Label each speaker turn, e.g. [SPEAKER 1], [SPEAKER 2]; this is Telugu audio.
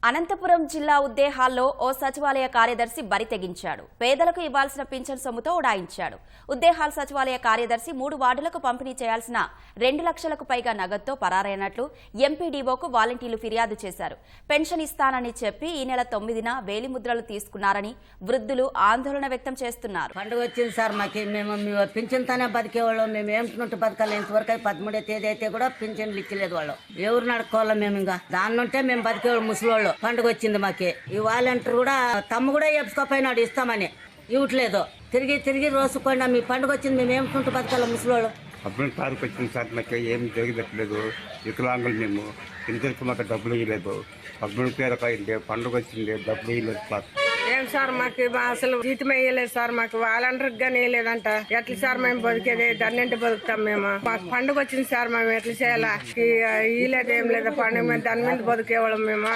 [SPEAKER 1] అనంతపురం జిల్లా ఉద్దేహాల్లో ఓ సచివాలయ కార్యదర్శి బరి తెగించాడు. పేదలకు ఇవ్వాల్సిన పింఛన్ సొమ్ముతో ఉడాయించాడు. ఉద్దేహాల్ సచివాలయ కార్యదర్శి 3 వార్డులకు పంపిణీ చేయాల్సిన 2 లక్షలకు పైగా నగదుతో పరారైనట్లు ఎంపీడీఓకు వాలంటీర్లు ఫిర్యాదు చేశారు. పెన్షన్ ఇస్తానని చెప్పి ఈ నెల 9న వేలిముద్రలు తీసుకున్నారని వృద్ధులు ఆందోళన వ్యక్తం చేస్తున్నారు.
[SPEAKER 2] పండుగ వచ్చింది సార్, మాకు మేము పింఛన్తోనే బతికేవాళ్ళం. మేము ఏమిటి బతకాలి? ఇంతవరకు 13వ తేదీ అయితే కూడా పింఛన్లు ఇచ్చలేదు వాళ్ళు. ఎవరు నడుకోవాలో మేము ఇంకా దాని ఉంటే మేము బతికేవాళ్ళు ముసలోళ్ళు. పండుగ వచ్చింది మాకి. ఈ వాలంటీర్ కూడా తమ్ము కూడా చెప్పుకోపోయినాడు ఇస్తామని, ఇవ్వట్లేదు. తిరిగి రోజుకోండి మీ పండుగ వచ్చింది, మేము ఏమిటి బతకాలి ముసలోళ్ళు.
[SPEAKER 3] అప్పుడు తారీఖు వచ్చింది సార్, మాకు ఏం జరగట్లేదు. వికలాంగులు మేము ఇంతకు మాకు డబ్బులు ఇవ్వలేదు. 13 పేరు అయింది, పండుగ వచ్చింది, డబ్బులు ఇవ్వలేదు సార్.
[SPEAKER 4] ఏం సార్ మాకు అసలు జీతం వేయలేదు సార్, మాకు వాలంటీర్ గానీ వేయలేదంట. ఎట్లా సార్ మేము బతికేది? దాన్నింటి బతుకుతాం మేము. మాకు పండుగ వచ్చింది సార్, మేము ఎట్లా చేయాలా? ఇవ్వలేదు ఏం లేదు పండుగ, దాని మీద బతికేవాళ్ళం మేము.